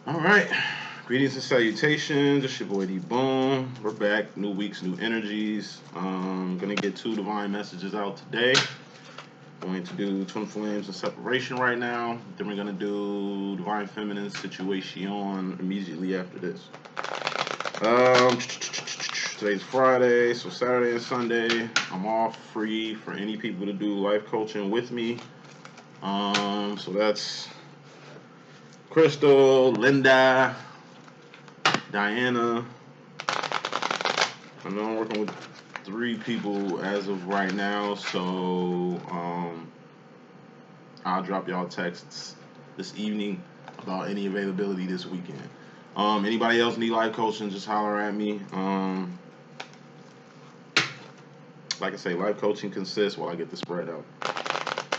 All right. Greetings and salutations. It's your boy D Boom. We're back. New weeks, new energies. Gonna get two divine messages out today. Going to do twin flames and separation right now. Then we're gonna do divine feminine situation immediately after this. Today's Friday, so Saturday and Sunday, I'm off free for any people to do life coaching with me. So that's Crystal, Linda, Diana. I know I'm working with 3 people as of right now, so I'll drop y'all texts this evening about any availability this weekend. Anybody else need life coaching, just holler at me. Like I say, life coaching consists, while I get the spread out,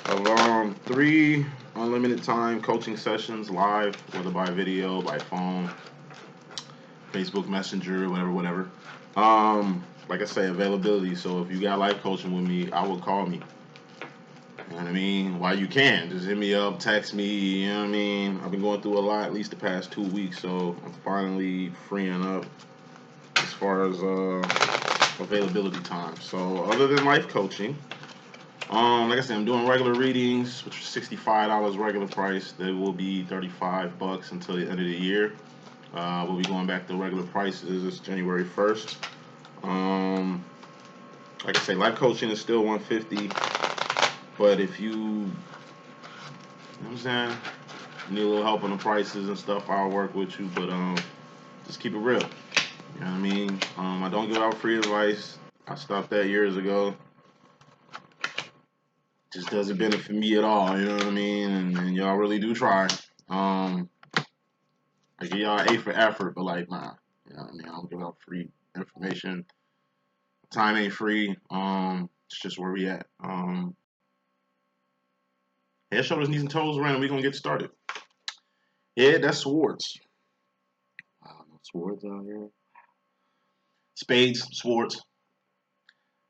of 3 unlimited time coaching sessions live, whether by video, by phone, Facebook Messenger, whatever. Like I say, availability. So if you got life coaching with me, I would call me. You know what I mean? While you can, just hit me up, text me. You know what I mean? I've been going through a lot, at least the past 2 weeks, so I'm finally freeing up as far as availability time. So other than life coaching, like I said, I'm doing regular readings, which are $65 regular price. They will be $35 until the end of the year. We'll be going back to regular prices. It's January 1st. Like I say, life coaching is still $150. But if you know what I'm saying, need a little help on the prices and stuff, I'll work with you. But just keep it real. You know what I mean? I don't give out free advice. I stopped that years ago. Just doesn't benefit me at all. You know what I mean? And y'all really do try. I give y'all A for effort, but like, nah. You know what I mean? I don't give out free information. Time ain't free. It's just where we at. Head, shoulders, knees, and toes around. We're gonna get started. Yeah, that's swords. No swords out here. Spades, swords.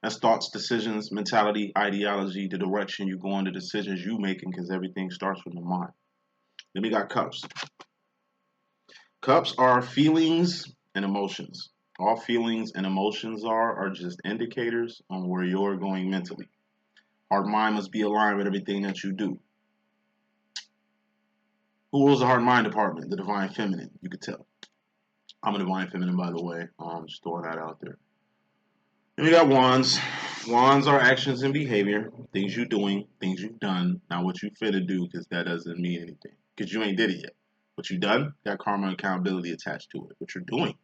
That's thoughts, decisions, mentality, ideology, the direction you go in, the decisions you making, because everything starts from the mind. Then we got cups. Cups are feelings and emotions. All feelings and emotions are just indicators on where you're going mentally. Heart mind must be aligned with everything that you do. Who rules the heart mind department? The divine feminine. You could tell. I'm a divine feminine, by the way. Just throwing that out there. Then we got wands. Wands are actions and behavior. Things you're doing, things you've done, not what you finna do, because that doesn't mean anything. Because you ain't did it yet. What you done got karma and accountability attached to it. What you're doing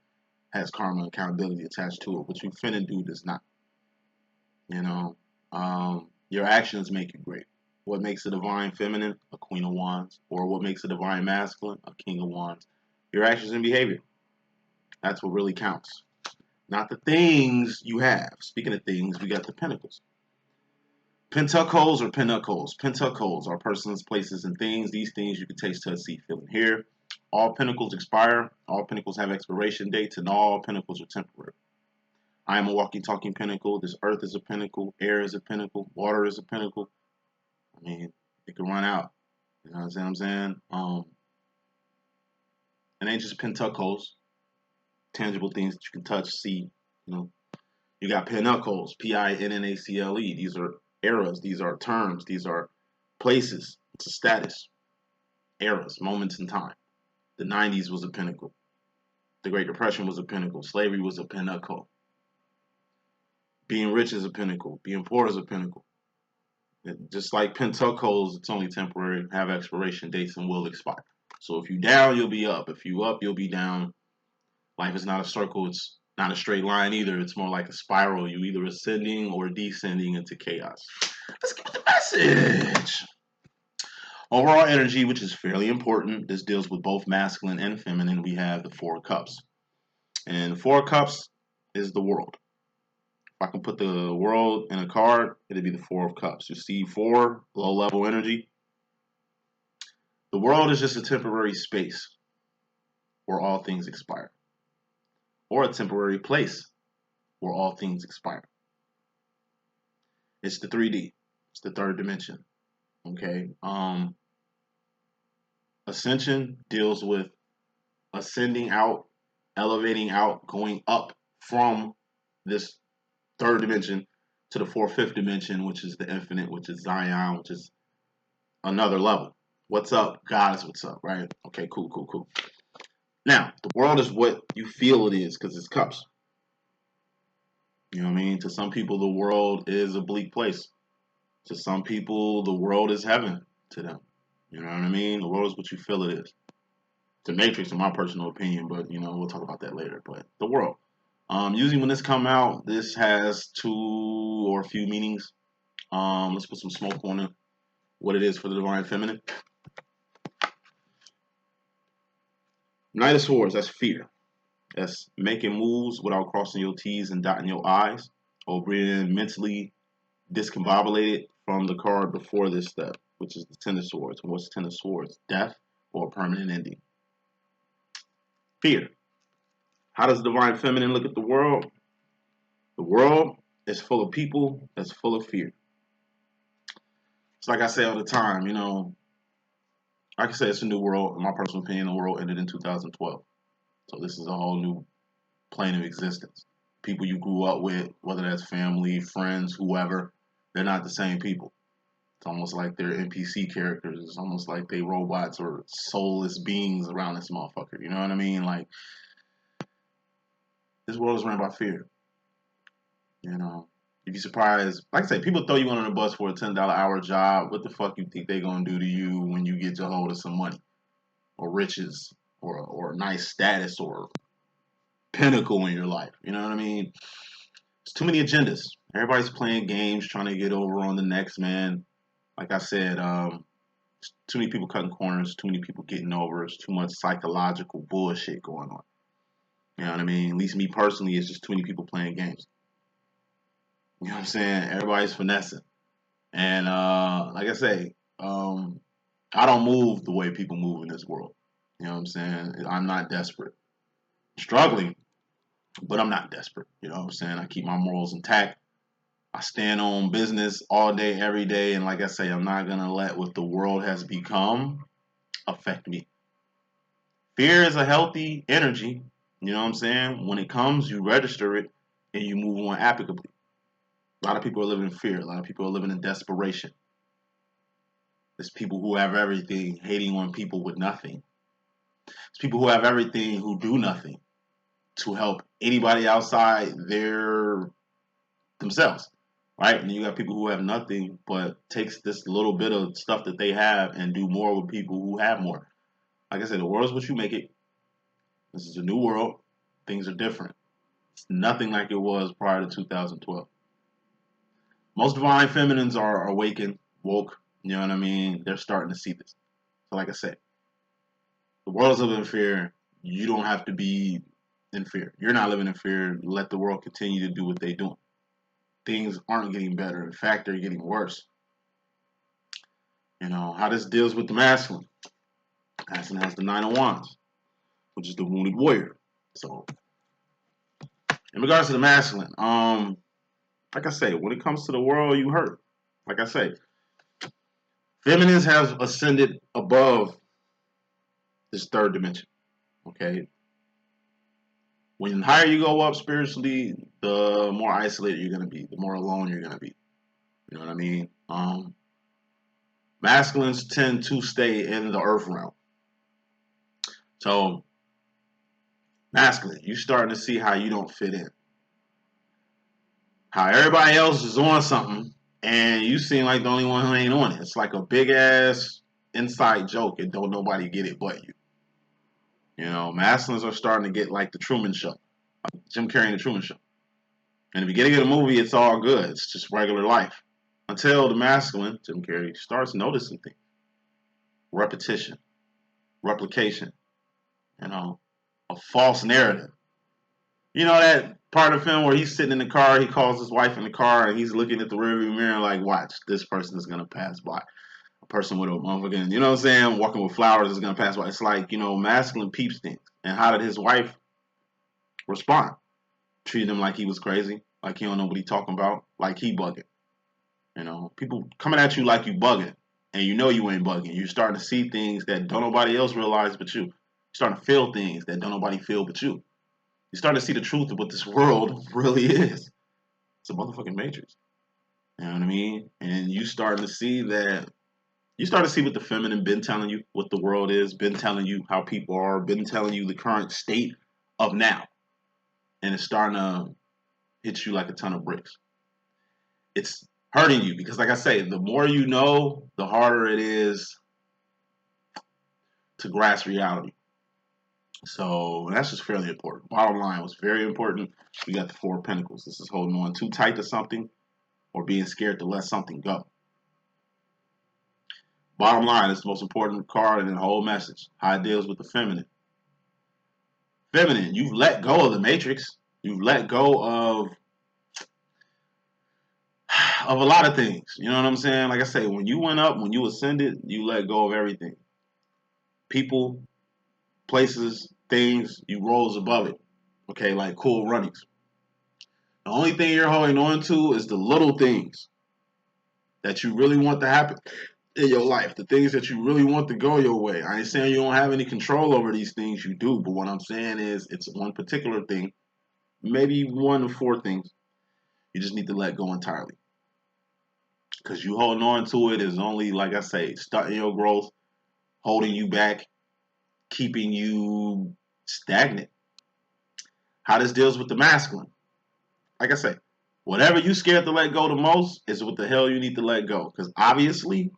has karma and accountability attached to it. What you finna do does not. You know, your actions make you great. What makes a divine feminine? A queen of wands. Or what makes a divine masculine? A king of wands. Your actions and behavior. That's what really counts. Not the things you have. Speaking of things, we got the pentacles. Pentacles or pinnacles. Pentacles are persons, places, and things. These things you can taste, touch, see, feel, and hear. All pinnacles expire. All pinnacles have expiration dates, and all pinnacles are temporary. I am a walking, talking pinnacle. This earth is a pinnacle. Air is a pinnacle. Water is a pinnacle. I mean, it can run out. You know what I'm saying? It ain't just pentacles, tangible things that you can touch, see. You know, you got pinnacles, Pinnacle. These are eras. These are terms. These are places. It's a status. Eras, moments in time. The 90s was a pinnacle. The Great Depression was a pinnacle. Slavery was a pinnacle. Being rich is a pinnacle. Being poor is a pinnacle. Just like pentacles, it's only temporary, have expiration dates, and will expire. So if you down, you'll be up. If you up, you'll be down. Life is not a circle. It's not a straight line either. It's more like a spiral. You either ascending or descending into chaos. Let's get the message. Overall energy, which is fairly important. This deals with both masculine and feminine. We have the 4 cups. And 4 cups is the world. If I can put the world in a card, it'd be the 4 of cups. You see 4, low-level energy. The world is just a temporary space where all things expire. Or a temporary place where all things expire. It's the 3D. It's the 3rd dimension. Okay? Ascension deals with ascending out, elevating out, going up from this third dimension to the fourth, fifth dimension, which is the infinite, which is Zion, which is another level. What's up? God is what's up, right? Okay, cool, cool, cool. Now, the world is what you feel it is because it's cups. You know what I mean? To some people, the world is a bleak place. To some people, the world is heaven to them. You know what I mean? The world is what you feel it is. It's a matrix, in my personal opinion, but we'll talk about that later. But the world. Usually when this come out, this has two or a few meanings. Let's put some smoke on it. What it is for the divine feminine. Knight of Swords, that's fear. That's making moves without crossing your T's and dotting your I's, or being mentally discombobulated from the card before this step, which is the Ten of Swords. And what's Ten of Swords? Death or a permanent ending. Fear. How does the divine feminine look at the world? The world is full of people that's full of fear. It's like I say all the time, like I said, it's a new world. In my personal opinion, the world ended in 2012. So this is a whole new plane of existence. People you grew up with, whether that's family, friends, whoever, they're not the same people. It's almost like they're NPC characters. It's almost like they robots or soulless beings around this motherfucker. You know what I mean? Like, this world is run by fear. You'd be surprised. Like I say, people throw you on the bus for a $10 hour job. What the fuck you think they gonna do to you when you get a hold of some money or riches or nice status or pinnacle in your life? You know what I mean? It's too many agendas. Everybody's playing games, trying to get over on the next man. Like I said, too many people cutting corners, too many people getting over. It's too much psychological bullshit going on. You know what I mean? At least me personally, it's just too many people playing games. You know what I'm saying? Everybody's finessing. And like I say, I don't move the way people move in this world. You know what I'm saying? I'm not desperate. Struggling, but I'm not desperate. You know what I'm saying? I keep my morals intact. I stand on business all day, every day. And like I say, I'm not going to let what the world has become affect me. Fear is a healthy energy. You know what I'm saying? When it comes, you register it and you move on applicably. A lot of people are living in fear. A lot of people are living in desperation. There's people who have everything hating on people with nothing. There's people who have everything who do nothing to help anybody outside themselves. Right? And you got people who have nothing but takes this little bit of stuff that they have and do more with people who have more. Like I said, the world is what you make it. This is a new world. Things are different. It's nothing like it was prior to 2012. Most divine feminines are awakened, woke. You know what I mean? They're starting to see this. So like I said, the world is living in fear. You don't have to be in fear. You're not living in fear. Let the world continue to do what they're doing. Things aren't getting better. In fact, they're getting worse. How this deals with the masculine. Masculine has the Nine of Wands, which is the wounded warrior. So, in regards to the masculine, like I say, when it comes to the world, you hurt. Like I say, feminines have ascended above this third dimension. Okay. When higher you go up spiritually, the more isolated you're going to be, the more alone you're going to be. You know what I mean? Masculines tend to stay in the earth realm. So, masculine, you're starting to see how you don't fit in. How everybody else is on something, and you seem like the only one who ain't on it. It's like a big-ass inside joke, and don't nobody get it but you. Masculines are starting to get like the Truman Show. Like Jim Carrey in the Truman Show. In the beginning of the movie, it's all good. It's just regular life. Until the masculine, Jim Carrey, starts noticing things. Repetition. Replication. A false narrative. That part of the film where he's sitting in the car, he calls his wife in the car, and he's looking at the rearview mirror like, watch, this person is going to pass by. A person with a motherfucking, you know what I'm saying, walking with flowers is going to pass by. It's like, masculine peeps things. And how did his wife respond? Treated him like he was crazy, like he don't know what he talking about, like he bugging. People coming at you like you bugging, and you ain't bugging. You're starting to see things that don't nobody else realize but you. starting to feel things that don't nobody feel but you. You start to see the truth of what this world really is. It's a motherfucking matrix. You know what I mean? And you starting to see that. You start to see what the feminine been telling you, what the world is, been telling you how people are, been telling you the current state of now. And it's starting to hit you like a ton of bricks. It's hurting you because, like I say, the more you know, the harder it is to grasp reality. So that's just fairly important. Bottom line was very important. We got the Four of Pentacles. This is holding on too tight to something or being scared to let something go. Bottom line, it's the most important card in the whole message. How it deals with the feminine. Feminine, you've let go of the matrix. You've let go of a lot of things. You know what I'm saying? Like I say, when you went up, when you ascended, you let go of everything. People, places, things, you rose above it. Okay, like Cool Runnings. The only thing you're holding on to is the little things that you really want to happen in your life. The things that you really want to go your way. I ain't saying you don't have any control over these things, you do. But what I'm saying is it's one particular thing, maybe one of four things. You just need to let go entirely. Because you holding on to it is only, like I say, stunting your growth, holding you back, keeping you stagnant. How this deals with the masculine. Like I say, whatever you scared to let go the most is what the hell you need to let go. Because obviously,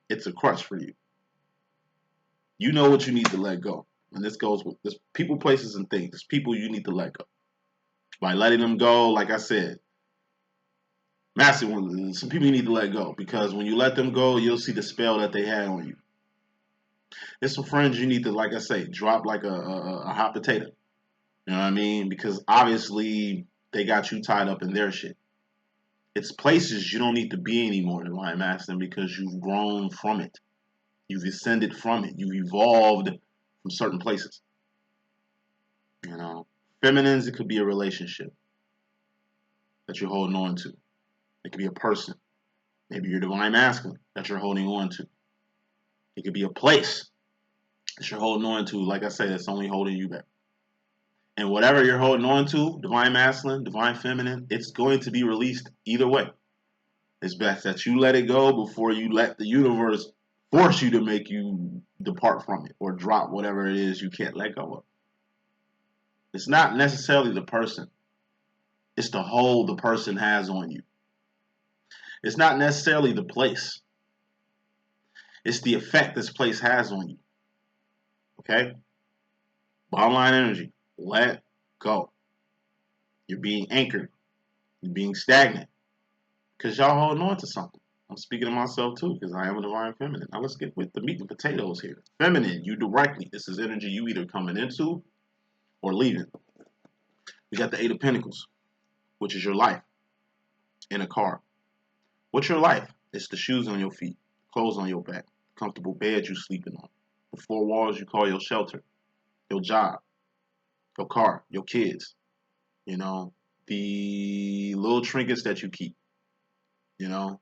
it's a crutch for you. You know what you need to let go. And this goes with this people, places, and things. There's people you need to let go. By letting them go, like I said, masculine, some people you need to let go. Because when you let them go, you'll see the spell that they had on you. There's some friends you need to, like I say, drop like a hot potato. You know what I mean? Because obviously they got you tied up in their shit. It's places you don't need to be anymore, Divine Masculine, because you've grown from it. You've ascended from it. You've evolved from certain places. You know, feminines, it could be a relationship that you're holding on to. It could be a person. Maybe you're Divine Masculine that you're holding on to. It could be a place that you're holding on to, like I said, that's only holding you back. And whatever you're holding on to, Divine Masculine, Divine Feminine, it's going to be released either way. It's best that you let it go before you let the universe force you to make you depart from it or drop whatever it is you can't let go of. It's not necessarily the person. It's the hold the person has on you. It's not necessarily the place. It's the effect this place has on you. Okay? Bottom line energy. Let go. You're being anchored. You're being stagnant. Because y'all holding on to something. I'm speaking to myself too, because I am a Divine Feminine. Now let's get with the meat and potatoes here. Feminine, you directly. This is energy you either coming into or leaving. We got the Eight of Pentacles, which is your life in a car. What's your life? It's the shoes on your feet, clothes on your back, comfortable bed you sleeping on, the four walls you call your shelter, your job, your car, your kids, you know, the little trinkets that you keep, you know,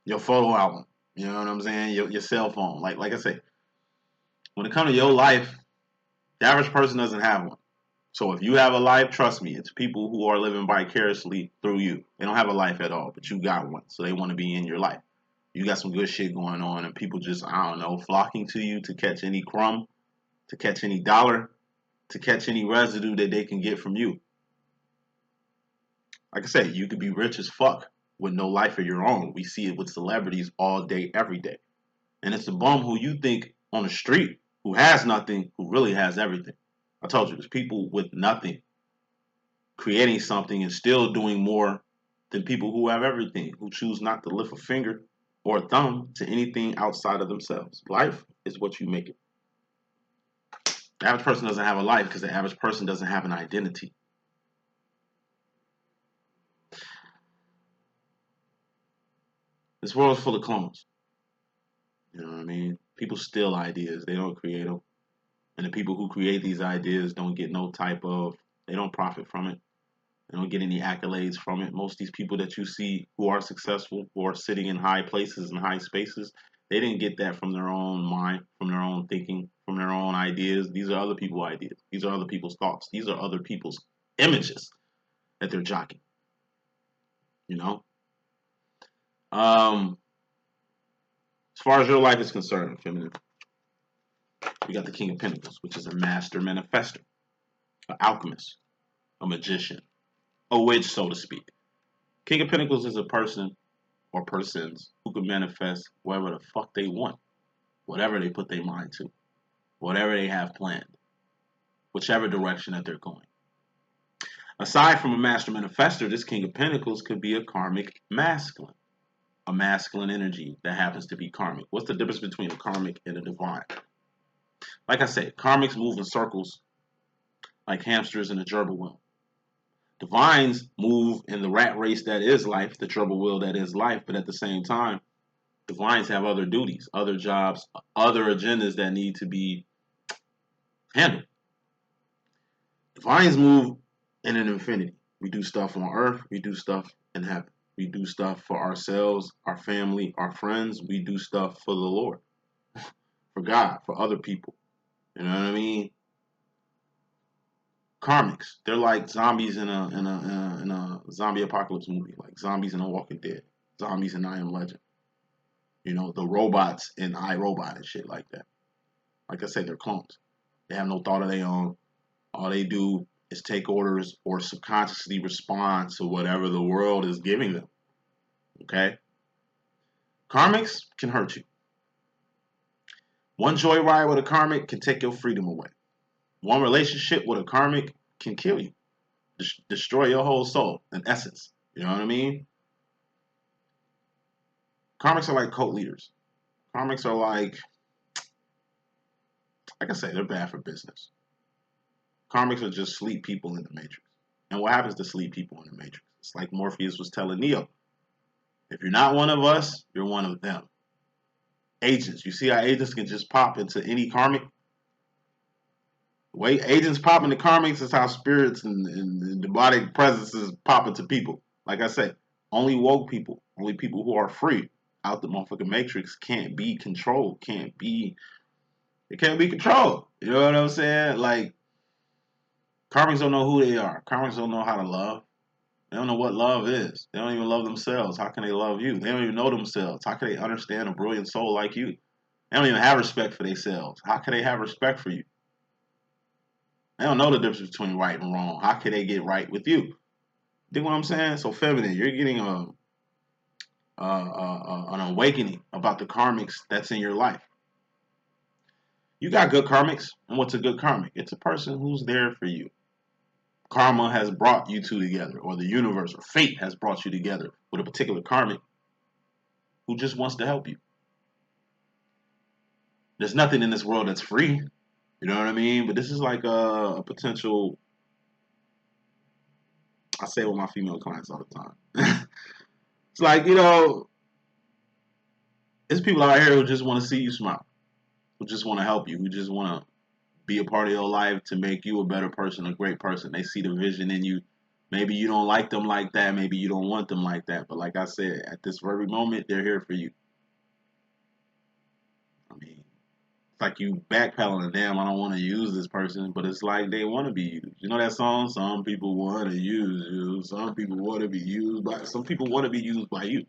your photo album, you know what I'm saying, your cell phone. Like I say, when it comes to your life, the average person doesn't have one. So if you have a life, trust me, it's people who are living vicariously through you. They don't have a life at all, but you got one. So they want to be in your life. You got some good shit going on, and people just, I don't know, flocking to you to catch any crumb, to catch any dollar, to catch any residue that they can get from you. Like I said, you could be rich as fuck with no life of your own. We see it with celebrities all day, every day. And it's a bum who you think on the street who has nothing, who really has everything. I told you, there's people with nothing creating something and still doing more than people who have everything, who choose not to lift a finger or a thumb to anything outside of themselves. Life is what you make it. The average person doesn't have a life because the average person doesn't have an identity. This world is full of clones. You know what I mean? People steal ideas. They don't create them. And the people who create these ideas don't get no type of, they don't profit from it. They don't get any accolades from it. Most of these people that you see who are successful, who are sitting in high places and high spaces, They didn't get that from their own mind, from their own thinking, from their own ideas. These are other people's ideas. These are other people's thoughts. These are other people's images that they're jockeying. You know? As far as your life is concerned, feminine, you got the King of Pentacles, which is a master manifester, an alchemist, a magician, a witch, so to speak. King of Pentacles is a person or persons who can manifest whatever the fuck they want, whatever they put their mind to, whatever they have planned, whichever direction that they're going. Aside from a master manifester, this King of Pentacles could be a karmic masculine, a masculine energy that happens to be karmic. What's the difference between a karmic and a divine? Like I said, karmics move in circles like hamsters in a gerbil wheel. Divines move in the rat race that is life, the gerbil wheel that is life, but at the same time, divines have other duties, other jobs, other agendas that need to be handled. Divines move in an infinity. We do stuff on earth, we do stuff in heaven. We do stuff for ourselves, our family, our friends. We do stuff for the Lord, for God, for other people. You know what I mean? Karmics, they're like zombies in a zombie apocalypse movie, like zombies in The Walking Dead, zombies in I Am Legend. You know, the robots in iRobot and shit like that. Like I said, they're clones. They have no thought of their own. All they do is take orders or subconsciously respond to whatever the world is giving them. Okay? Karmics can hurt you. One joyride with a karmic can take your freedom away. One relationship with a karmic can kill you, destroy your whole soul, in essence. You know what I mean? Karmics are like cult leaders. Karmics are like I say, they're bad for business. Karmics are just sleep people in the Matrix. And what happens to sleep people in the Matrix? It's like Morpheus was telling Neo. If you're not one of us, you're one of them. Agents. You see how agents can just pop into any karmic? The way agents pop into karmics is how spirits and demonic presences pop into people. Like I said, only woke people, only people who are free out the motherfucking Matrix can't be controlled, it can't be controlled. You know what I'm saying? Like, karmics don't know who they are. Karmics don't know how to love. They don't know what love is. They don't even love themselves. How can they love you? They don't even know themselves. How can they understand a brilliant soul like you? They don't even have respect for themselves. How can they have respect for you? They don't know the difference between right and wrong. How can they get right with you? Dig what I'm saying? So feminine, you're getting an awakening about the karmics that's in your life. You got good karmics. And what's a good karmic? It's a person who's there for you. Karma has brought you two together, or the universe or fate has brought you together with a particular karmic who just wants to help you. There's nothing in this world that's free. You know what I mean? But this is like a potential. I say it with my female clients all the time. It's like, there's people out here who just want to see you smile, who just want to help you, who just want to be a part of your life to make you a better person, a great person. They see the vision in you. Maybe you don't like them like that. Maybe you don't want them like that. But like I said, at this very moment, they're here for you. I mean, it's like you backpedaling, damn, I don't want to use this person, but it's like they want to be used. You know that song? Some people want to use you. Some people want to be used by. Some people want to be used by you.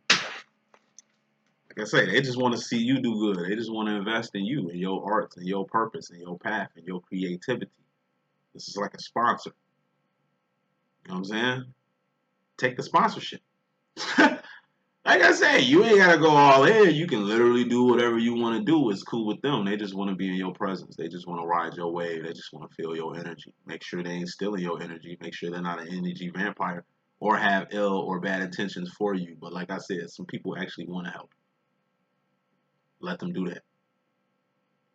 Like I say, they just want to see you do good. They just want to invest in you, in your arts, and your purpose, and your path, and your creativity. This is like a sponsor. You know what I'm saying? Take the sponsorship. Like I say, you ain't gotta go all in. You can literally do whatever you want to do. It's cool with them. They just want to be in your presence. They just want to ride your wave. They just want to feel your energy. Make sure they ain't stealing your energy. Make sure they're not an energy vampire or have ill or bad intentions for you. But like I said, some people actually want to help. Let them do that.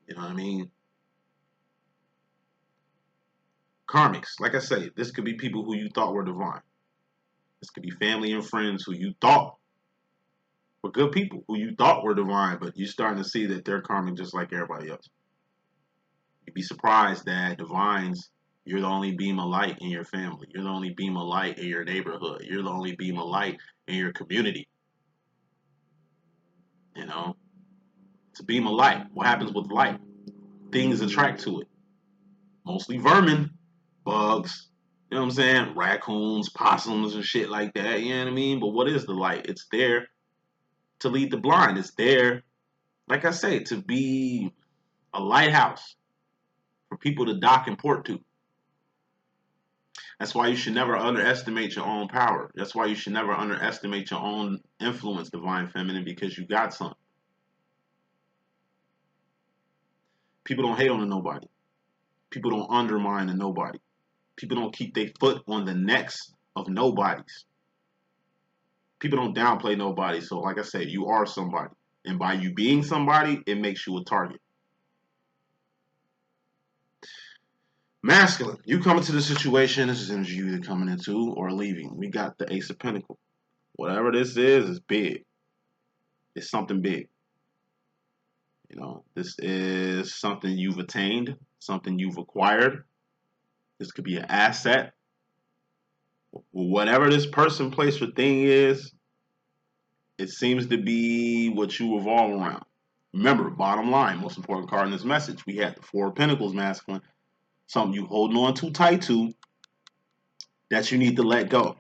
You know what I mean? Karmics, like I say, this could be people who you thought were divine. This could be family and friends who you thought were good people, who you thought were divine, but you're starting to see that they're karmic just like everybody else. You'd be surprised that divines, you're the only beam of light in your family. You're the only beam of light in your neighborhood. You're the only beam of light in your community. You know? It's a beam of light. What happens with light? Things attract to it. Mostly vermin, bugs, you know what I'm saying? Raccoons, possums, and shit like that. You know what I mean? But what is the light? It's there to lead the blind. It's there, like I say, to be a lighthouse for people to dock and port to. That's why you should never underestimate your own power. That's why you should never underestimate your own influence, divine feminine, because you got something. People don't hate on a nobody. People don't undermine a nobody. People don't keep their foot on the necks of nobodies. People don't downplay nobody. So like I said, you are somebody. And by you being somebody, it makes you a target. Masculine, you come into the situation, this is energy you either coming into or leaving. We got the Ace of Pentacles. Whatever this is big. It's something big. You know, this is something you've attained, something you've acquired. This could be an asset. Whatever this person, place, or thing is, it seems to be what you revolve around. Remember, bottom line, most important card in this message, we had the Four of Pentacles, masculine. Something you holding on too tight to that you need to let go.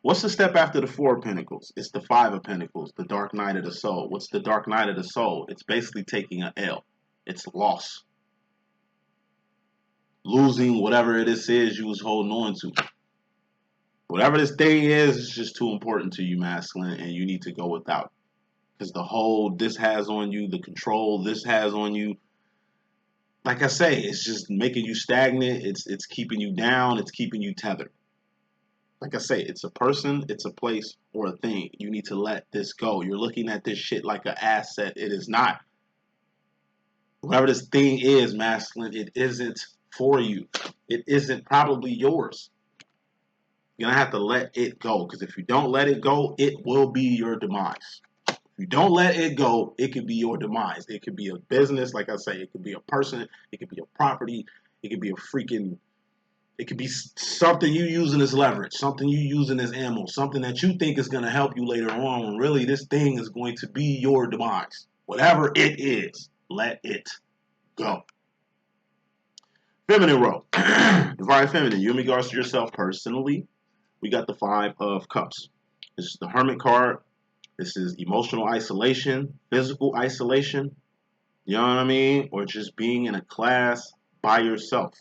What's the step after the Four of Pentacles? It's the Five of Pentacles, the Dark Night of the Soul. What's the Dark Night of the Soul? It's basically taking an L. It's loss. Losing whatever it is you was holding on to. Whatever this thing is, it's just too important to you, masculine, and you need to go without. Because the hold this has on you, the control this has on you, like I say, it's just making you stagnant. It's keeping you down. It's keeping you tethered. Like I say, it's a person, it's a place, or a thing. You need to let this go. You're looking at this shit like an asset. It is not. Whatever this thing is, masculine, it isn't for you. It isn't probably yours. You're going to have to let it go. Because if you don't let it go, it will be your demise. If you don't let it go, it could be your demise. It could be a business, like I say. It could be a person. It could be a property. It could be a freaking... It could be something you using as leverage, something you using as ammo, something that you think is going to help you later on when really this thing is going to be your demise. Whatever it is, let it go. Feminine role. Divine feminine. You in regards to yourself personally, we got the Five of Cups. This is the Hermit card. This is emotional isolation, physical isolation, you know what I mean? Or just being in a class by yourself.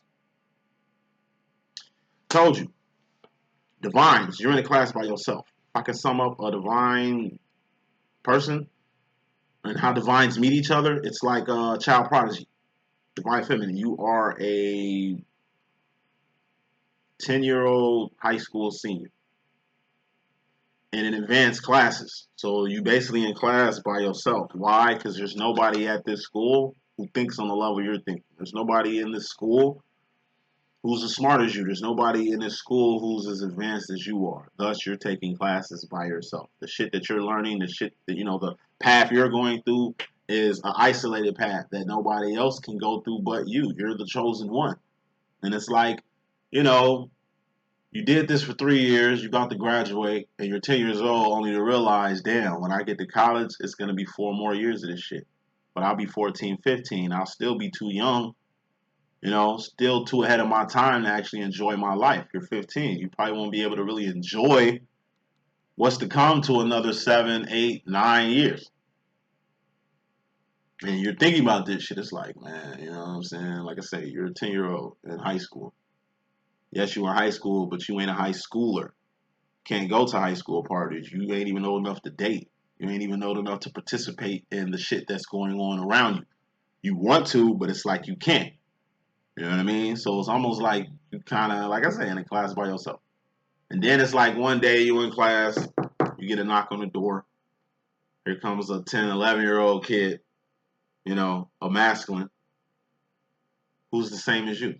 Told you. Divines, you're in a class by yourself. If I can sum up a divine person and how divines meet each other, it's like a child prodigy. Divine feminine, you are a 10-year-old high school senior and in advanced classes. So you basically in class by yourself. Why? Because there's nobody at this school who thinks on the level you're thinking. There's nobody in this school who's as smart as you. There's nobody in this school who's as advanced as you are. Thus, you're taking classes by yourself. The shit that you're learning, the shit that, you know, the path you're going through is an isolated path that nobody else can go through but you. You're the chosen one. And it's like, you know, you did this for 3 years, you're about to graduate, and you're 10 years old only to realize, damn, when I get to college, it's going to be 4 more years of this shit. But I'll be 14, 15. I'll still be too young. You know, still too ahead of my time to actually enjoy my life. You're 15. You probably won't be able to really enjoy what's to come to another 7, 8, 9 years. And you're thinking about this shit. It's like, man, you know what I'm saying? Like I say, you're a 10-year-old in high school. Yes, you were in high school, but you ain't a high schooler. Can't go to high school parties. You ain't even old enough to date. You ain't even old enough to participate in the shit that's going on around you. You want to, but it's like you can't. You know what I mean? So it's almost like you kind of, like I say, in a class by yourself. And then it's like one day you in class, you get a knock on the door. Here comes a 10, 11-year-old kid, you know, a masculine, who's the same as you.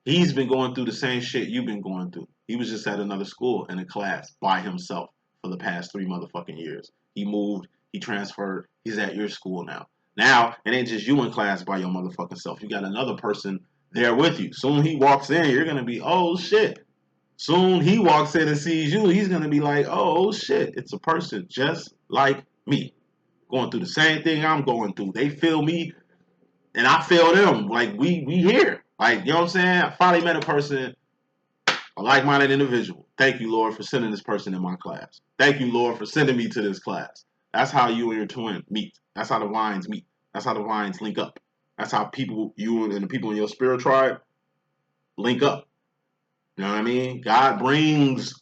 He's been going through the same shit you've been going through. He was just at another school in a class by himself for the past 3 motherfucking years. He moved, he transferred, he's at your school now. Now, it ain't just you in class by your motherfucking self. You got another person there with you. Soon he walks in, you're going to be, oh, shit. Soon he walks in and sees you, he's going to be like, oh, shit. It's a person just like me. going through the same thing I'm going through. They feel me and I feel them. Like we here. Like, you know what I'm saying? I finally met a person, a like-minded individual. Thank you, Lord, for sending this person in my class. Thank you, Lord, for sending me to this class. That's how you and your twin meet. That's how the vines meet. That's how the vines link up. That's how people, you and the people in your spirit tribe, link up. You know what I mean? God brings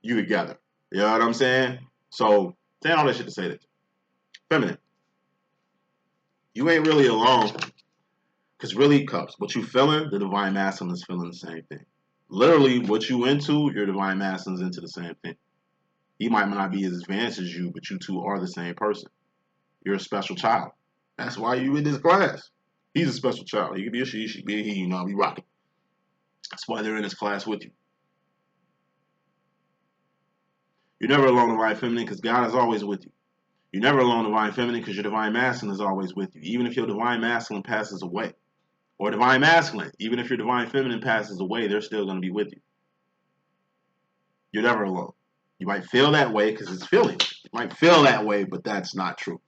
you together. You know what I'm saying? So, saying all that shit to say that. Feminine. You ain't really alone. Because really, Cups, what you feeling, the divine masculine is feeling the same thing. Literally, what you into, your divine masculine is into the same thing. He might not be as advanced as you, but you two are the same person. You're a special child. That's why you in this class. He's a special child. He could be a she could be a he, you know, be rocking. That's why they're in this class with you. You're never alone, divine feminine, because God is always with you. You're never alone, divine feminine, because your divine masculine is always with you. Even if your divine masculine passes away, or divine masculine, even if your divine feminine passes away, they're still going to be with you. You're never alone. You might feel that way because it's feeling. You might feel that way, but that's not true.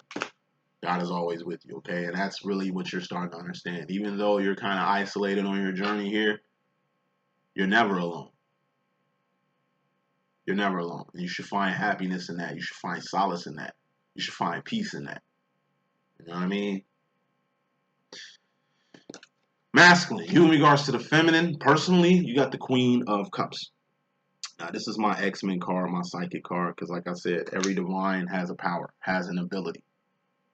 God is always with you, okay? And that's really what you're starting to understand. Even though you're kind of isolated on your journey here, you're never alone. You're never alone. And you should find happiness in that. You should find solace in that. You should find peace in that. You know what I mean? Masculine. You in regards to the feminine, personally, you got the Queen of Cups. Now, this is my X-Men card, my psychic card, because like I said, every divine has a power, has an ability.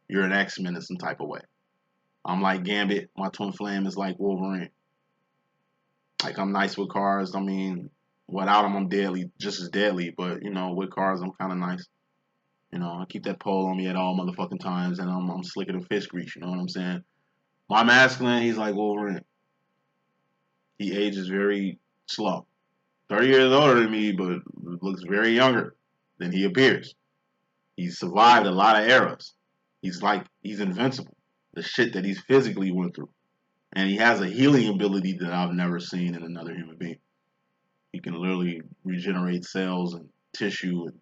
You're an X-Men in some type of way. I'm like Gambit. My twin flame is like Wolverine. Like, I'm nice with cards. I mean, without them, I'm deadly, just as deadly. But, you know, with cards, I'm kind of nice. You know, I keep that pole on me at all motherfucking times, and I'm slicker than fish grease. You know what I'm saying? My masculine, he's like Wolverine. He ages very slow. 30 years older than me, but looks very younger than he appears. He's survived a lot of eras. He's invincible. The shit that he's physically went through. And he has a healing ability that I've never seen in another human being. He can literally regenerate cells and tissue. And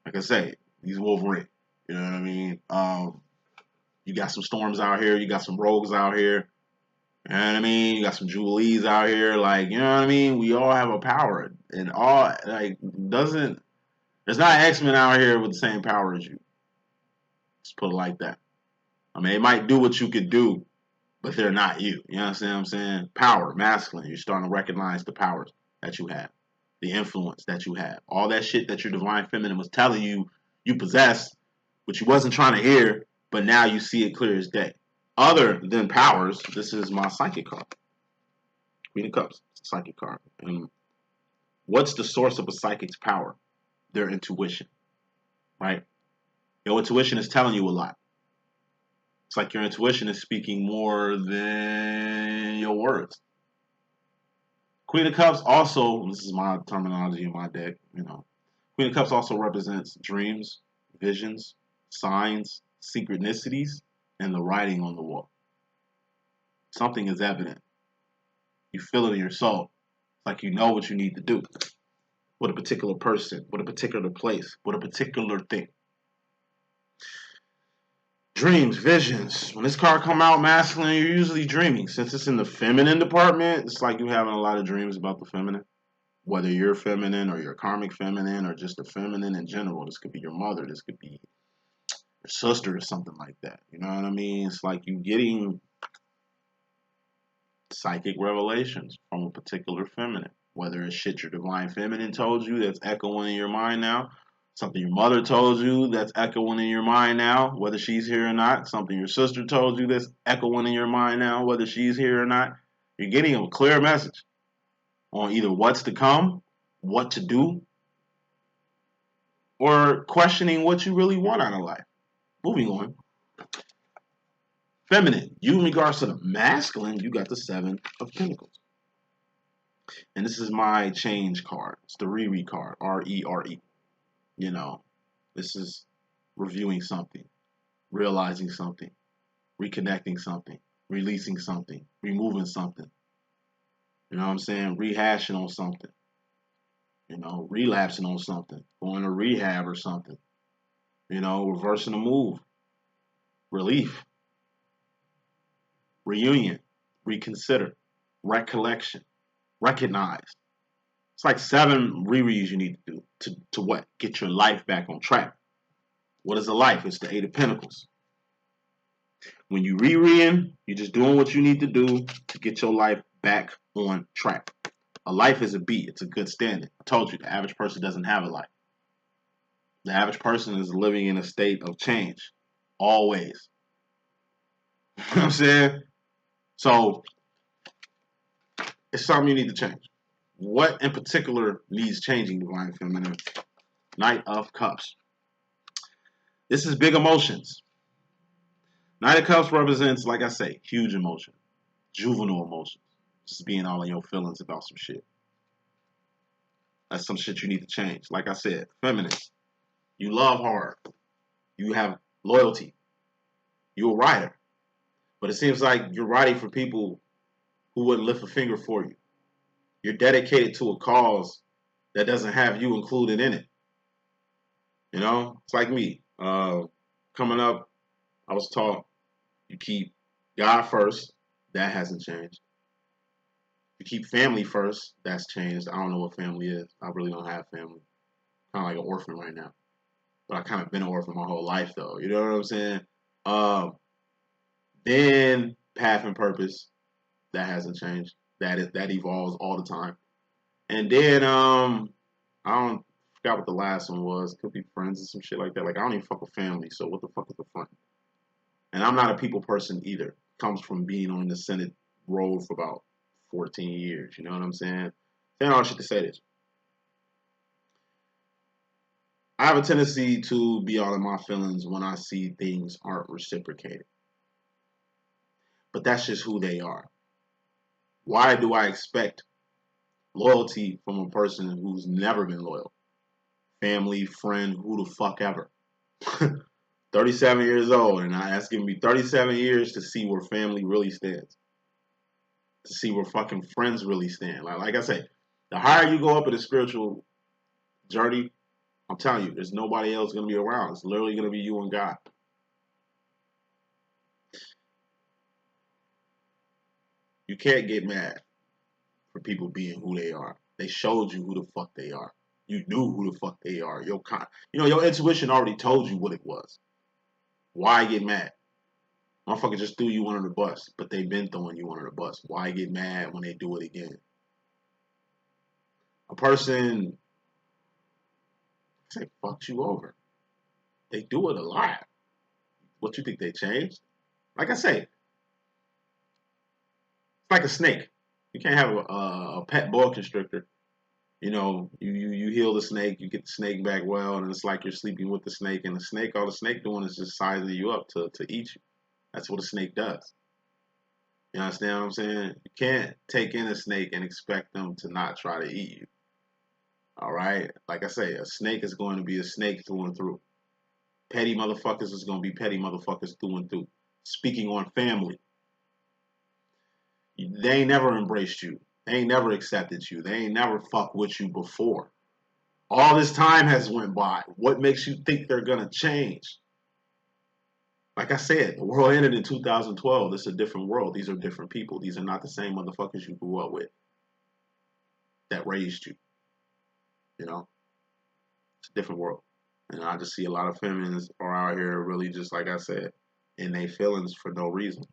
like I say, he's Wolverine. You know what I mean? You got some storms out here. You got some rogues out here. You know what I mean? You got some Jubilees out here. Like, you know what I mean? We all have a power. And all, like, there's not X-Men out here with the same power as you. Let's put it like that. I mean, they might do what you could do, but they're not you. You understand what I'm saying? Power, masculine. You're starting to recognize the powers that you have, the influence that you have. All that shit that your divine feminine was telling you you possess, which you wasn't trying to hear, but now you see it clear as day. Other than powers, this is my psychic card. Queen of Cups, psychic card. And what's the source of a psychic's power? Their intuition, right? Your intuition is telling you a lot. It's like your intuition is speaking more than your words. Queen of Cups also, this is my terminology in my deck, you know. Queen of Cups also represents dreams, visions, signs, synchronicities, and the writing on the wall. Something is evident. You feel it in your soul. It's like you know what you need to do. With a particular person, with a particular place, with a particular thing. Dreams, visions. When this card come out masculine, you're usually dreaming. Since it's in the feminine department, it's like you're having a lot of dreams about the feminine. Whether you're feminine or you're karmic feminine or just the feminine in general. This could be your mother. This could be your sister or something like that. You know what I mean? It's like you getting psychic revelations from a particular feminine. Whether it's shit your divine feminine told you that's echoing in your mind now. Something your mother told you that's echoing in your mind now, whether she's here or not. Something your sister told you that's echoing in your mind now, whether she's here or not. You're getting a clear message on either what's to come, what to do, or questioning what you really want out of life. Moving on. Feminine. You in regards to the masculine, you got the Seven of Pentacles. And this is my change card. It's the Re card. R-E-R-E. You know, this is reviewing something, realizing something, reconnecting something, releasing something, removing something. You know what I'm saying? Rehashing on something. You know, relapsing on something, going to rehab or something. You know, reversing the move, relief, reunion, reconsider, recollection, recognize. It's like 7 rereads you need to do to what? Get your life back on track. What is a life? It's the 8 of Pentacles. When you rereading, you're just doing what you need to do to get your life back on track. A life is a beat. It's a good standing. I told you, the average person doesn't have a life. The average person is living in a state of change. Always. You know what I'm saying? So, it's something you need to change. What in particular needs changing, Divine Feminine? Knight of Cups. This is big emotions. Knight of Cups represents, like I say, huge emotion. Juvenile emotions. Just being all in your feelings about some shit. That's some shit you need to change. Like I said, feminist. You love hard. You have loyalty. You're a writer. But it seems like you're writing for people who wouldn't lift a finger for you. You're dedicated to a cause that doesn't have you included in it. You know? It's like me. Coming up, I was taught you keep God first. That hasn't changed. You keep family first. That's changed. I don't know what family is. I really don't have family. Kind of like an orphan right now. But I kind of been an orphan my whole life, though. You know what I'm saying? Then path and purpose. That hasn't changed. That evolves all the time. And then I forgot what the last one was. Could be friends or some shit like that. Like I don't even fuck with family. So what the fuck is the fun? And I'm not a people person either. Comes from being on the Senate road for about 14 years. You know what I'm saying? Saying all shit to say this. I have a tendency to be all in my feelings when I see things aren't reciprocated. But that's just who they are. Why do I expect loyalty from a person who's never been loyal? Family, friend, who the fuck ever. 37 years old, and that's giving me 37 years to see where family really stands. To see where fucking friends really stand. Like I say, the higher you go up in the spiritual journey, I'm telling you, there's nobody else going to be around. It's literally going to be you and God. You can't get mad for people being who they are. They showed you who the fuck they are. You knew who the fuck they are. Your intuition already told you what it was. Why get mad? Motherfucker just threw you under the bus, but they've been throwing you under the bus. Why get mad when they do it again? A person, say, fucks you over. They do it a lot. What you think they changed? Like I say, it's like a snake. You can't have a pet boa constrictor. You know, you heal the snake, you get the snake back well, and it's like you're sleeping with the snake. And the snake, all the snake doing is just sizing you up to eat you. That's what a snake does. You understand what I'm saying? You can't take in a snake and expect them to not try to eat you. All right? Like I say, a snake is going to be a snake through and through. Petty motherfuckers is going to be petty motherfuckers through and through. Speaking on family. They ain't never embraced you. They ain't never accepted you. They ain't never fucked with you before. All this time has went by. What makes you think they're going to change? Like I said, the world ended in 2012. This is a different world. These are different people. These are not the same motherfuckers you grew up with that raised you. You know? It's a different world. And I just see a lot of feminists are out here really just, like I said, in their feelings for no reason.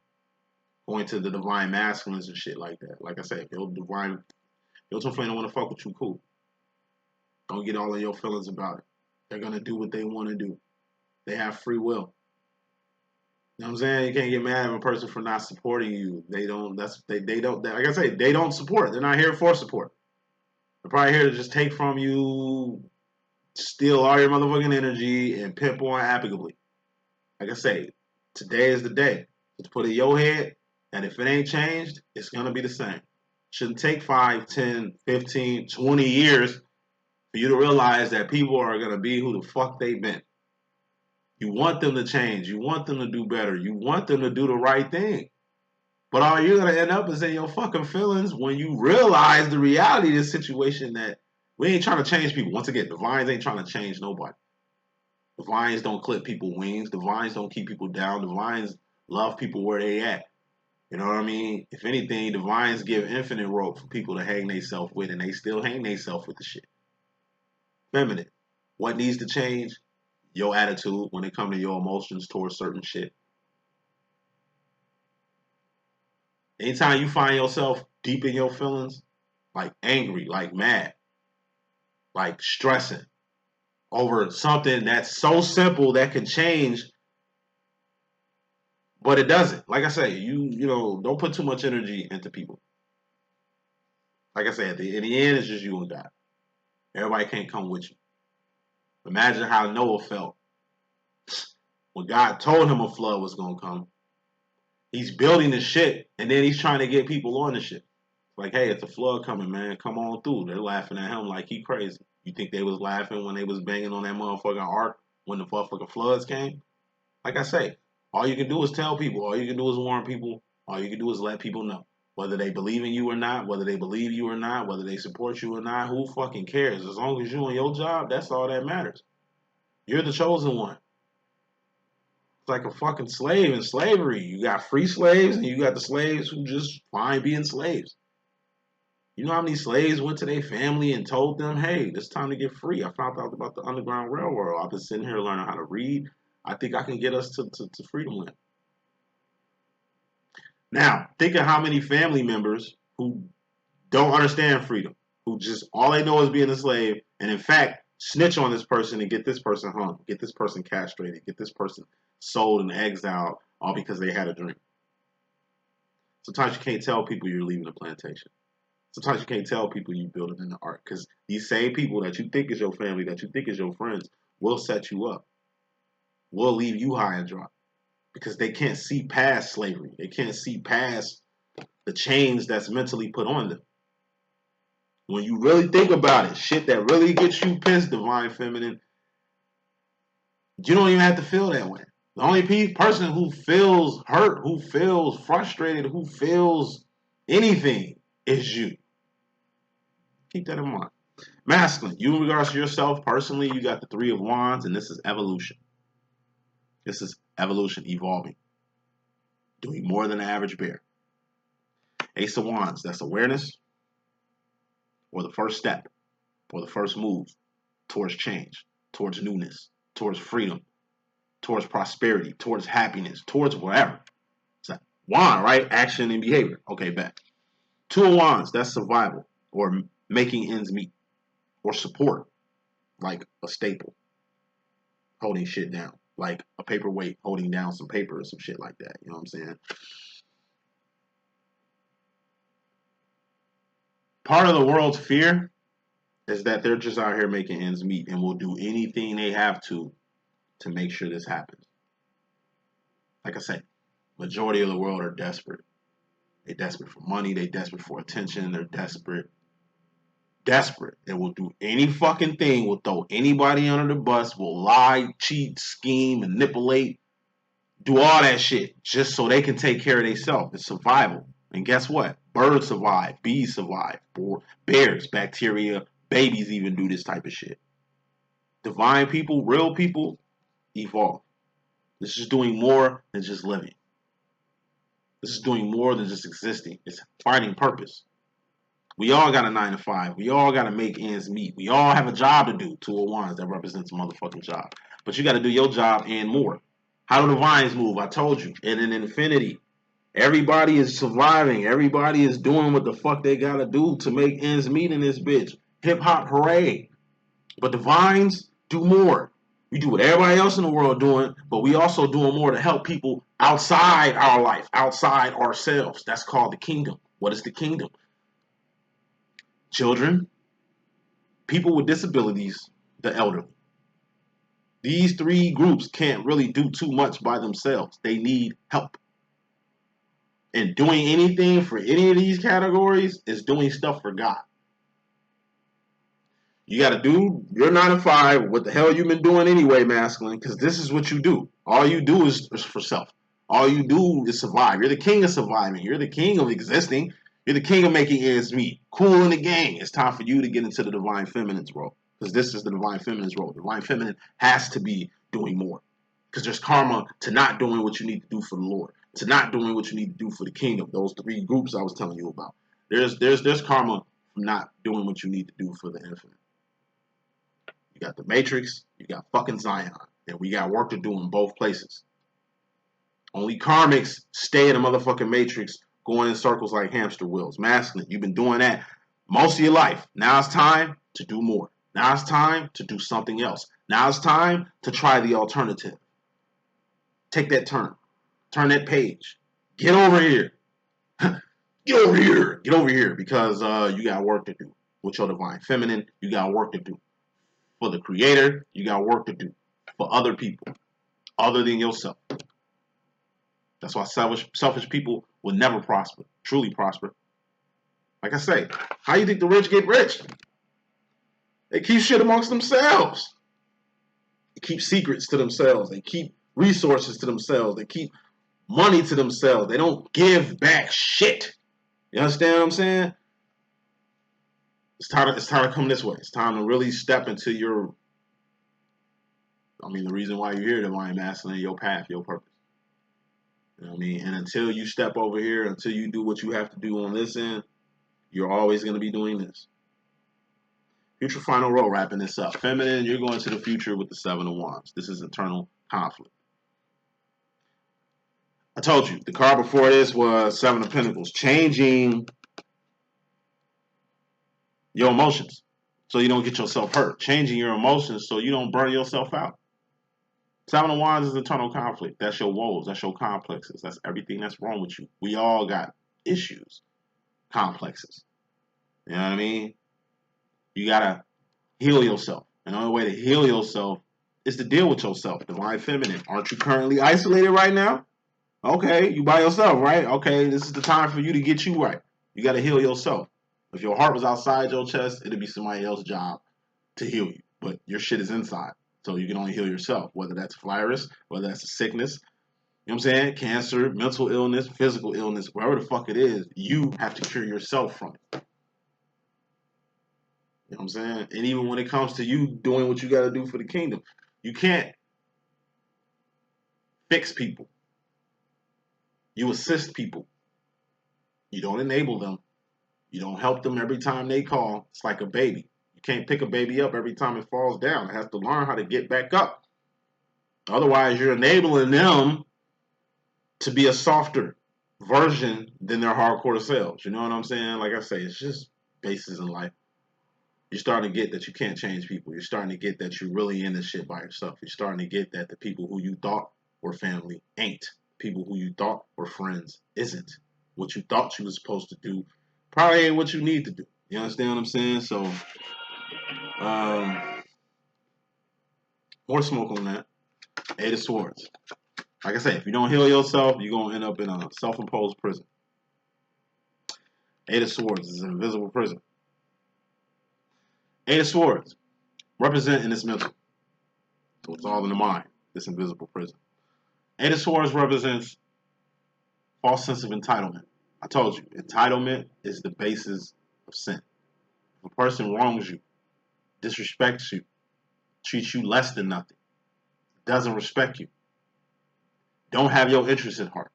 Going to the divine masculines and shit like that. Like I said, if your twin flame don't want to fuck with you, cool. Don't get all in your feelings about it. They're going to do what they want to do. They have free will. You know what I'm saying? You can't get mad at a person for not supporting you. They don't, like I say, they don't support. They're not here for support. They're probably here to just take from you, steal all your motherfucking energy, and pimp on applicably. Like I say, today is the day. Just put in your head that if it ain't changed, it's going to be the same. Shouldn't take 5, 10, 15, 20 years for you to realize that people are going to be who the fuck they've been. You want them to change. You want them to do better. You want them to do the right thing. But all you're going to end up is in your fucking feelings when you realize the reality of this situation that we ain't trying to change people. Once again, divines ain't trying to change nobody. Divines don't clip people wings. Divines don't keep people down. Divines love people where they at. You know what I mean? If anything, divines give infinite rope for people to hang themselves with, and they still hang themselves with the shit. Feminine. What needs to change? Your attitude when it comes to your emotions towards certain shit. Anytime you find yourself deep in your feelings, like angry, like mad, like stressing over something that's so simple that can change, but it doesn't. Like I say, you know, don't put too much energy into people. Like I said, in the end, it's just you and God. Everybody can't come with you. Imagine how Noah felt when God told him a flood was gonna come. He's building the shit, and then he's trying to get people on the shit. Like, hey, it's a flood coming, man. Come on through. They're laughing at him like he crazy. You think they was laughing when they was banging on that motherfucking ark when the motherfucking floods came? Like I say, all you can do is tell people. All you can do is warn people. All you can do is let people know. Whether they believe in you or not, whether they believe you or not, whether they support you or not, who fucking cares? As long as you on your job, that's all that matters. You're the chosen one. It's like a fucking slave in slavery. You got free slaves and you got the slaves who just fine being slaves. You know how many slaves went to their family and told them, hey, it's time to get free. I found out about the Underground Railroad. I've been sitting here learning how to read. I think I can get us to freedom land. Now, think of how many family members who don't understand freedom, who just all they know is being a slave, and in fact, snitch on this person and get this person hung, get this person castrated, get this person sold and exiled, all because they had a dream. Sometimes you can't tell people you're leaving the plantation. Sometimes you can't tell people you build it in the art because these same people that you think is your family, that you think is your friends, will set you up, will leave you high and dry because they can't see past slavery. They can't see past the chains that's mentally put on them. When you really think about it, shit that really gets you pissed, divine feminine, you don't even have to feel that way. The only person who feels hurt, who feels frustrated, who feels anything is you. Keep that in mind. Masculine, you in regards to yourself personally, you got the Three of Wands, and this is evolution. This is evolution, evolving. Doing more than the average bear. Ace of Wands, that's awareness, or the first step, or the first move towards change, towards newness, towards freedom, towards prosperity, towards happiness, towards whatever. So, wand, right? Action and behavior. Okay, bet. Two of Wands, that's survival, or making ends meet, or support, like a staple, holding shit down, like a paperweight holding down some paper or some shit like that. You know what I'm saying? Part of the world's fear is that they're just out here making ends meet and will do anything they have to make sure this happens. Like I said, majority of the world are desperate. They're desperate for money. They're desperate for attention. They're desperate. Desperate. They will do any fucking thing. Will throw anybody under the bus. Will lie, cheat, scheme, manipulate. Do all that shit just so they can take care of themselves. It's survival. And guess what? Birds survive. Bees survive. Bears, bacteria, babies even do this type of shit. Divine people, real people, evolve. This is doing more than just living. This is doing more than just existing. It's finding purpose. We all got a 9 to 5. We all got to make ends meet. We all have a job to do. 2 of Wands, that represents a motherfucking job. But you got to do your job and more. How do the vines move? I told you. And in infinity, everybody is surviving. Everybody is doing what the fuck they got to do to make ends meet in this bitch. Hip hop hooray. But the vines do more. We do what everybody else in the world doing, but we also doing more to help people outside our life, outside ourselves. That's called the kingdom. What is the kingdom? Children, people with disabilities, the elderly. These 3 groups can't really do too much by themselves. They need help. And doing anything for any of these categories is doing stuff for God. You got to do your 9 to 5. What the hell you been doing anyway, masculine? Because this is what you do. All you do is for self. All you do is survive. You're the king of surviving. You're the king of existing. You're the king of making ends meet. Cool in the gang. It's time for you to get into the divine feminine's role. Because this is the divine feminine's role. The divine feminine has to be doing more. Because there's karma to not doing what you need to do for the Lord, to not doing what you need to do for the kingdom. Those 3 groups I was telling you about. There's karma from not doing what you need to do for the infinite. You got the Matrix, you got fucking Zion, and we got work to do in both places. Only karmics stay in the motherfucking Matrix, going in circles like hamster wheels. Masculine, you've been doing that most of your life. Now it's time to do more. Now it's time to do something else. Now it's time to try the alternative. Take that turn. Turn that page. Get over here. Get over here. Get over here, because you got work to do with your divine feminine. You got work to do for the creator. You got work to do for other people other than yourself. That's why selfish people will never prosper, truly prosper. Like I say, how you think the rich get rich? They keep shit amongst themselves. They keep secrets to themselves. They keep resources to themselves. They keep money to themselves. They don't give back shit. You understand what I'm saying? It's time to come this way. It's time to really step into your, the reason why you're here, divine masculine, your path, your purpose. You know what I mean? And until you step over here, until you do what you have to do on this end, you're always going to be doing this. Future final row, wrapping this up. Feminine, you're going to the future with the 7 of Wands. This is internal conflict. I told you, the card before this was 7 of Pentacles. Changing your emotions so you don't get yourself hurt. Changing your emotions so you don't burn yourself out. 7 of Wands is internal conflict. That's your woes. That's your complexes. That's everything that's wrong with you. We all got issues, complexes. You know what I mean? You got to heal yourself. And the only way to heal yourself is to deal with yourself. Divine feminine. Aren't you currently isolated right now? Okay, you by yourself, right? Okay, this is the time for you to get you right. You got to heal yourself. If your heart was outside your chest, it'd be somebody else's job to heal you. But your shit is inside. So you can only heal yourself, whether that's a virus, whether that's a sickness, you know what I'm saying? Cancer, mental illness, physical illness, wherever the fuck it is, you have to cure yourself from it. You know what I'm saying? And even when it comes to you doing what you got to do for the kingdom, you can't fix people. You assist people. You don't enable them. You don't help them every time they call. It's like a baby. You can't pick a baby up every time it falls down. It has to learn how to get back up. Otherwise, you're enabling them to be a softer version than their hardcore selves. You know what I'm saying? Like I say, it's just basis in life. You're starting to get that you can't change people. You're starting to get that you're really in this shit by yourself. You're starting to get that the people who you thought were family ain't. People who you thought were friends isn't. What you thought you was supposed to do probably ain't what you need to do. You understand what I'm saying? So, more smoke on that. 8 of Swords. Like I said, if you don't heal yourself, you're going to end up in a self-imposed prison. 8 of Swords is an invisible prison. 8 of Swords representing this mental. So it's all in the mind, this invisible prison. 8 of Swords represents false sense of entitlement. I told you, entitlement is the basis of sin. If a person wrongs you, disrespects you, treats you less than nothing, doesn't respect you, don't have your interests at heart,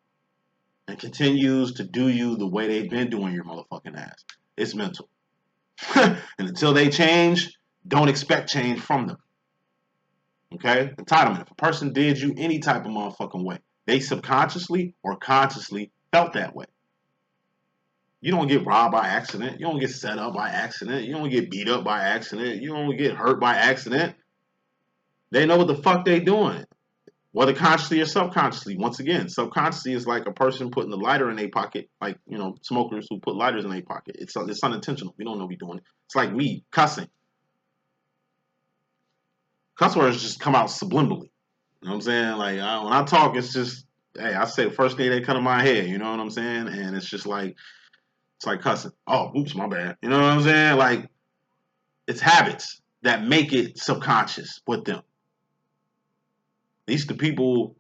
and continues to do you the way they've been doing your motherfucking ass, it's mental. And until they change, don't expect change from them. Okay? Entitlement. If a person did you any type of motherfucking way, they subconsciously or consciously felt that way. You don't get robbed by accident. You don't get set up by accident. You don't get beat up by accident. You don't get hurt by accident. They know what the fuck they doing. Whether consciously or subconsciously. Once again, subconsciously is like a person putting the lighter in their pocket. Like, you know, smokers who put lighters in their pocket. It's unintentional. We don't know we're doing it. It's like weed, cussing. Cuss words just come out subliminally. You know what I'm saying? Like, when I talk, it's just, hey, I say the first thing that come to my head. You know what I'm saying? And it's just like, it's like cussing. Oh, oops, my bad. You know what I'm saying? Like, it's habits that make it subconscious with them. These are the people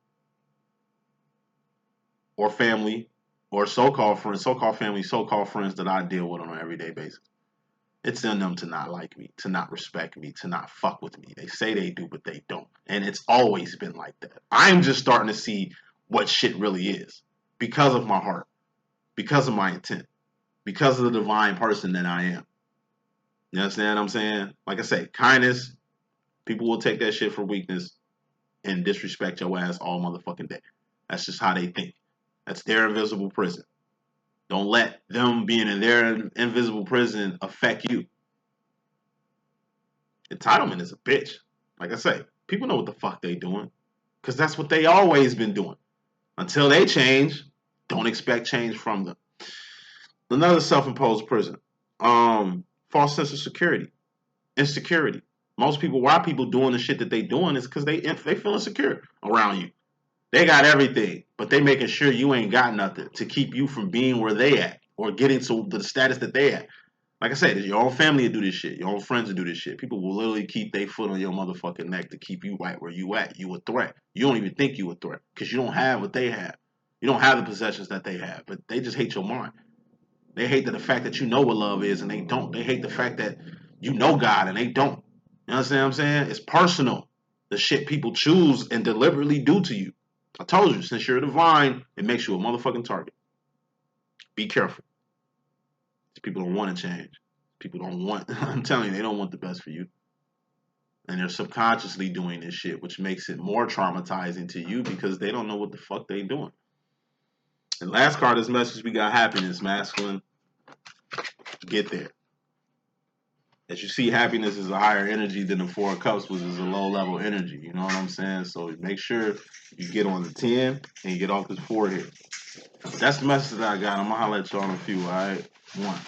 or family or so-called friends, so-called family, so-called friends that I deal with on an everyday basis. It's in them to not like me, to not respect me, to not fuck with me. They say they do, but they don't. And it's always been like that. I'm just starting to see what shit really is because of my heart, because of my intent, because of the divine person that I am. You understand what I'm saying? Like I say, kindness, people will take that shit for weakness and disrespect your ass all motherfucking day. That's just how they think. That's their invisible prison. Don't let them being in their invisible prison affect you. Entitlement is a bitch. Like I say, people know what the fuck they doing. Because that's what they always been doing. Until they change, don't expect change from them. Another self-imposed prison. False sense of security. Insecurity. Most people, why people doing the shit that they doing is because they feel insecure around you. They got everything, but they making sure you ain't got nothing to keep you from being where they at or getting to the status that they at. Like I said, your own family will do this shit. Your own friends will do this shit. People will literally keep their foot on your motherfucking neck to keep you right where you at. You a threat. You don't even think you a threat because you don't have what they have. You don't have the possessions that they have, but they just hate your mind. They hate the fact that you know what love is and they don't. They hate the fact that you know God and they don't. You understand what I'm saying? It's personal. The shit people choose and deliberately do to you. I told you, since you're divine, it makes you a motherfucking target. Be careful. People don't want to change. People don't want, I'm telling you, they don't want the best for you. And they're subconsciously doing this shit, which makes it more traumatizing to you because they don't know what the fuck they doing. And last card of this message, we got happiness, masculine. Get there. As you see, happiness is a higher energy than the Four of Cups, which is a low level energy. You know what I'm saying? So make sure you get on the 10 and you get off this 4 here. That's the message that I got. I'm going to holler at y'all in a few, all right? 1.